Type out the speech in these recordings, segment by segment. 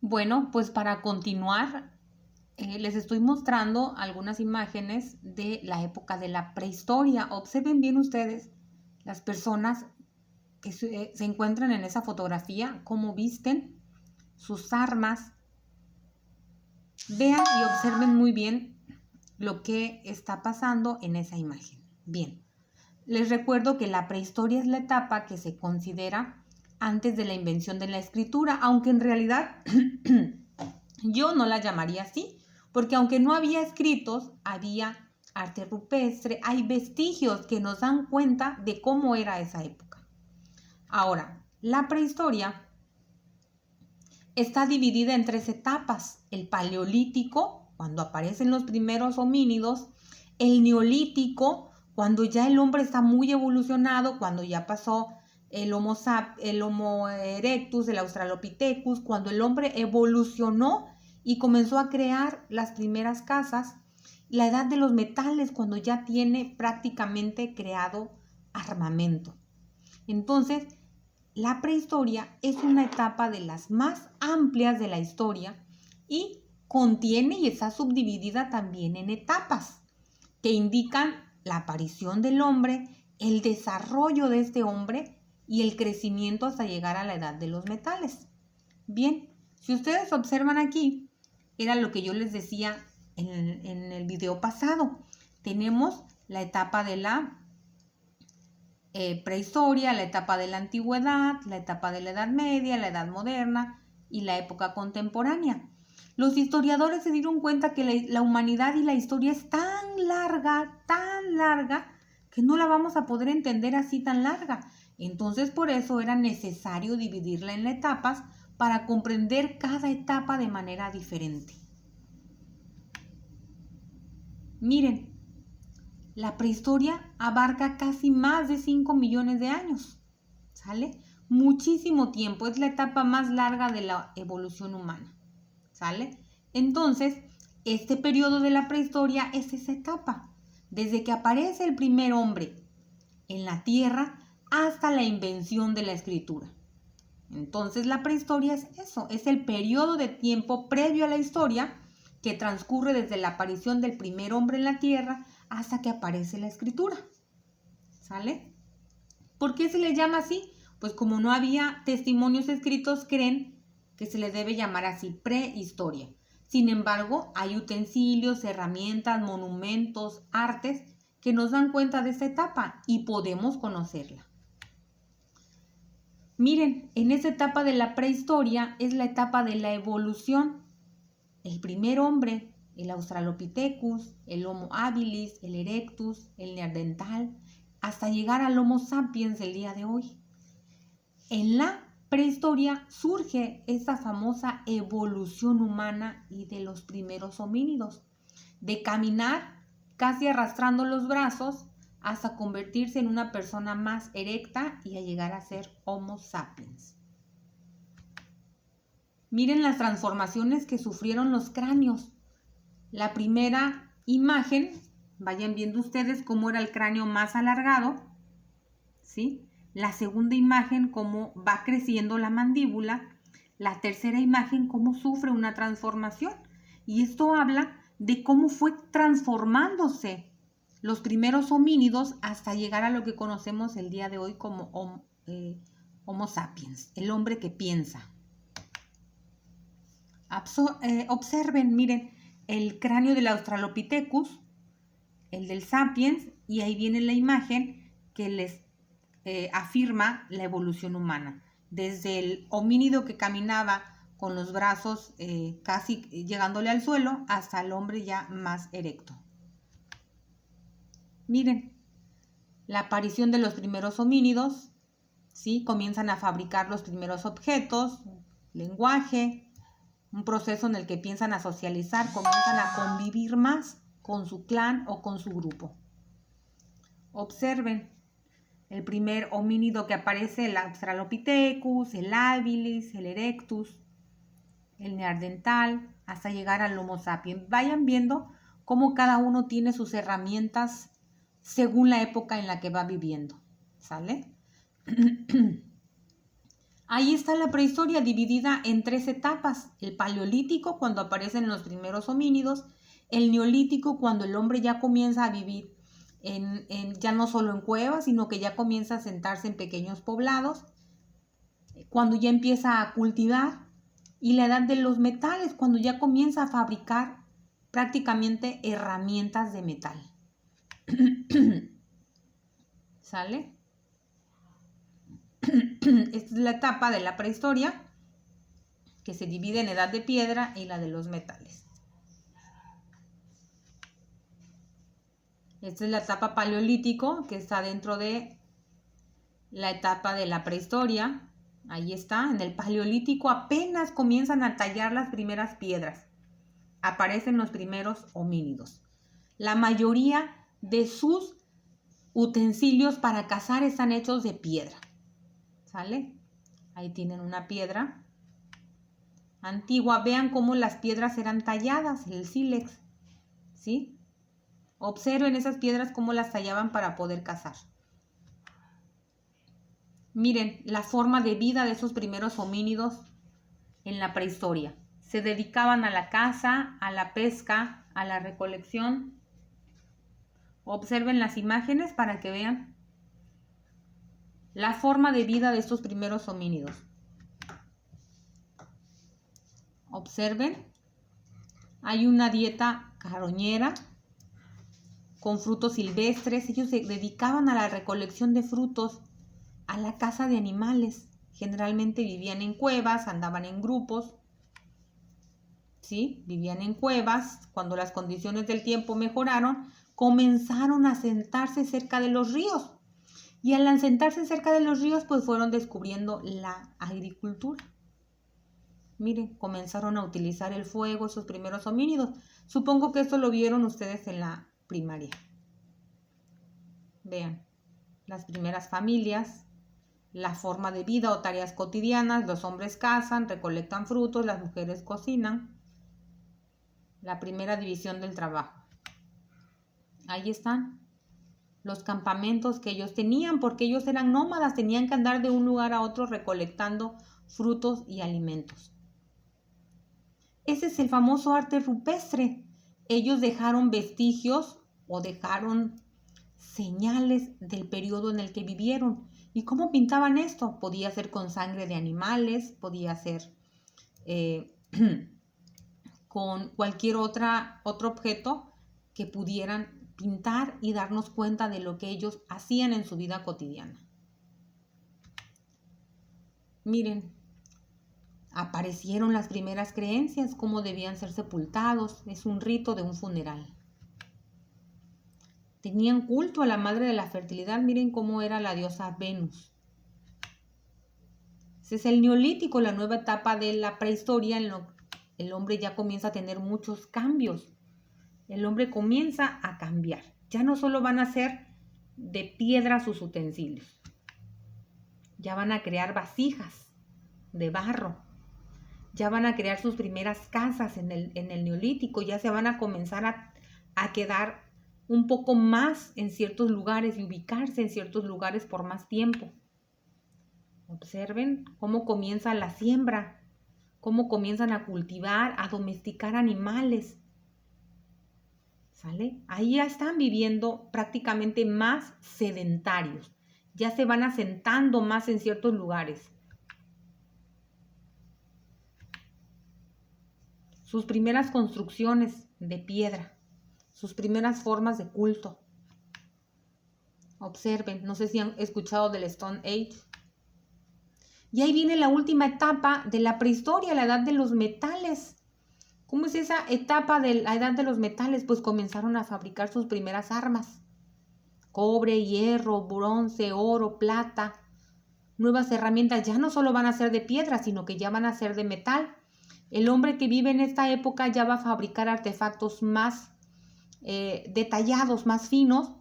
Bueno, pues para continuar, les estoy mostrando algunas imágenes de la época de la prehistoria. Observen bien ustedes las personas que se encuentran en esa fotografía, cómo visten, sus armas. Vean y observen muy bien lo que está pasando en esa imagen. Bien, les recuerdo que la prehistoria es la etapa que se considera antes de la invención de la escritura, aunque en realidad yo no la llamaría así, porque aunque no había escritos, había arte rupestre, hay vestigios que nos dan cuenta de cómo era esa época. Ahora, la prehistoria está dividida en tres etapas: el paleolítico, cuando aparecen los primeros homínidos; el neolítico, cuando ya el hombre está muy evolucionado, cuando ya pasó el Homo erectus, el Australopithecus, cuando el hombre evolucionó y comenzó a crear las primeras casas; la edad de los metales, cuando ya tiene prácticamente creado armamento. Entonces, la prehistoria es una etapa de las más amplias de la historia y contiene y está subdividida también en etapas que indican la aparición del hombre, el desarrollo de este hombre y el crecimiento hasta llegar a la edad de los metales. Bien, si ustedes observan aquí, era lo que yo les decía en el video pasado. Tenemos la etapa de la prehistoria, la etapa de la antigüedad, la etapa de la Edad Media, la Edad Moderna y la época contemporánea. Los historiadores se dieron cuenta que la humanidad y la historia es tan larga, que no la vamos a poder entender así tan larga. Entonces, por eso era necesario dividirla en etapas para comprender cada etapa de manera diferente. Miren, la prehistoria abarca casi más de 5 millones de años, ¿sale? Muchísimo tiempo, es la etapa más larga de la evolución humana, ¿sale? Entonces, este periodo de la prehistoria es esa etapa, desde que aparece el primer hombre en la Tierra hasta la invención de la escritura. Entonces, la prehistoria es eso, es el periodo de tiempo previo a la historia que transcurre desde la aparición del primer hombre en la Tierra hasta que aparece la escritura, ¿sale? ¿Por qué se le llama así? Pues como no había testimonios escritos, creen que se le debe llamar así, prehistoria. Sin embargo, hay utensilios, herramientas, monumentos, artes que nos dan cuenta de esta etapa y podemos conocerla. Miren, en esta etapa de la prehistoria es la etapa de la evolución. El primer hombre, el Australopithecus, el Homo habilis, el Erectus, el Neandertal, hasta llegar al Homo sapiens del día de hoy. En la prehistoria surge esa famosa evolución humana y de los primeros homínidos, de caminar casi arrastrando los brazos hasta convertirse en una persona más erecta y a llegar a ser Homo sapiens. Miren las transformaciones que sufrieron los cráneos. La primera imagen, vayan viendo ustedes cómo era el cráneo más alargado, ¿sí? La segunda imagen, cómo va creciendo la mandíbula. La tercera imagen, cómo sufre una transformación. Y esto habla de cómo fue transformándose los primeros homínidos hasta llegar a lo que conocemos el día de hoy como Homo sapiens, el hombre que piensa. Observen, miren, el cráneo del Australopithecus, el del Sapiens, y ahí viene la imagen que les afirma la evolución humana. Desde el homínido que caminaba con los brazos casi llegándole al suelo hasta el hombre ya más erecto. Miren, la aparición de los primeros homínidos, ¿sí? Comienzan a fabricar los primeros objetos, lenguaje, un proceso en el que piensan a socializar, comienzan a convivir más con su clan o con su grupo. Observen el primer homínido que aparece, el Australopithecus, el habilis, el erectus, el neandertal, hasta llegar al Homo sapiens. Vayan viendo cómo cada uno tiene sus herramientas según la época en la que va viviendo, ¿sale? Ahí está la prehistoria dividida en 3 etapas: el paleolítico, cuando aparecen los primeros homínidos; el neolítico, cuando el hombre ya comienza a vivir ya no solo en cuevas, sino que ya comienza a sentarse en pequeños poblados, cuando ya empieza a cultivar; y la edad de los metales, cuando ya comienza a fabricar prácticamente herramientas de metal. ¿Sale? Esta es la etapa de la prehistoria, que se divide en edad de piedra y la de los metales. Esta es la etapa paleolítico, que está dentro de la etapa de la prehistoria. Ahí está, en el paleolítico apenas comienzan a tallar las primeras piedras. Aparecen los primeros homínidos. La mayoría de sus utensilios para cazar están hechos de piedra. ¿Sale? Ahí tienen una piedra antigua. Vean cómo las piedras eran talladas, el sílex. ¿Sí? Observen esas piedras cómo las tallaban para poder cazar. Miren la forma de vida de esos primeros homínidos en la prehistoria. Se dedicaban a la caza, a la pesca, a la recolección. Observen las imágenes para que vean la forma de vida de estos primeros homínidos. Observen, hay una dieta carroñera con frutos silvestres. Ellos se dedicaban a la recolección de frutos, a la caza de animales. Generalmente vivían en cuevas, andaban en grupos. ¿Sí? Vivían en cuevas. Cuando las condiciones del tiempo mejoraron, comenzaron a asentarse cerca de los ríos. Y al asentarse cerca de los ríos, pues fueron descubriendo la agricultura. Miren, comenzaron a utilizar el fuego, esos primeros homínidos. Supongo que esto lo vieron ustedes en la primaria. Vean, las primeras familias, la forma de vida o tareas cotidianas. Los hombres cazan, recolectan frutos, las mujeres cocinan. La primera división del trabajo. Ahí están los campamentos que ellos tenían, porque ellos eran nómadas, tenían que andar de un lugar a otro recolectando frutos y alimentos. Ese es el famoso arte rupestre. Ellos dejaron vestigios o dejaron señales del periodo en el que vivieron. ¿Y cómo pintaban esto? Podía ser con sangre de animales, podía ser con cualquier otro objeto que pudieran pintar y darnos cuenta de lo que ellos hacían en su vida cotidiana. Miren, aparecieron las primeras creencias, cómo debían ser sepultados. Es un rito de un funeral. Tenían culto a la madre de la fertilidad. Miren cómo era la diosa Venus. Ese es el neolítico, la nueva etapa de la prehistoria, en lo que el hombre ya comienza a tener muchos cambios. El hombre comienza a cambiar. Ya no solo van a ser de piedra sus utensilios. Ya van a crear vasijas de barro. Ya van a crear sus primeras casas en el neolítico. Ya se van a comenzar a quedar un poco más en ciertos lugares y ubicarse en ciertos lugares por más tiempo. Observen cómo comienza la siembra, cómo comienzan a cultivar, a domesticar animales. ¿Sale? Ahí ya están viviendo prácticamente más sedentarios. Ya se van asentando más en ciertos lugares. Sus primeras construcciones de piedra, sus primeras formas de culto. Observen, no sé si han escuchado del Stone Age. Y ahí viene la última etapa de la prehistoria, la edad de los metales. ¿Cómo es esa etapa de la edad de los metales? Pues comenzaron a fabricar sus primeras armas. Cobre, hierro, bronce, oro, plata. Nuevas herramientas ya no solo van a ser de piedra, sino que ya van a ser de metal. El hombre que vive en esta época ya va a fabricar artefactos más detallados, más finos,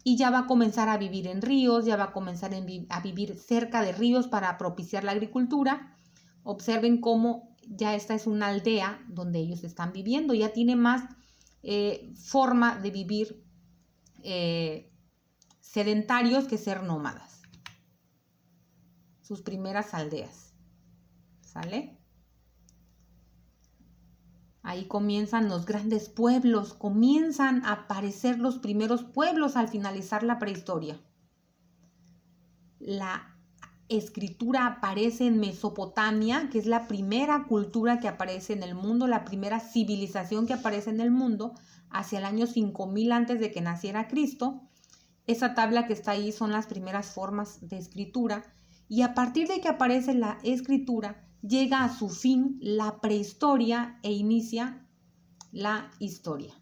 y ya va a comenzar a vivir en ríos, ya va a comenzar a vivir cerca de ríos para propiciar la agricultura. Observen cómo ya esta es una aldea donde ellos están viviendo, ya tiene más forma de vivir sedentarios que ser nómadas. Sus primeras aldeas. ¿sale? Ahí comienzan los grandes pueblos, comienzan a aparecer los primeros pueblos al finalizar la prehistoria. La escritura aparece en Mesopotamia, que es la primera cultura que aparece en el mundo, la primera civilización que aparece en el mundo, hacia el año 5000 antes de que naciera Cristo. Esa tabla que está ahí son las primeras formas de escritura, y a partir de que aparece la escritura, llega a su fin la prehistoria e inicia la historia.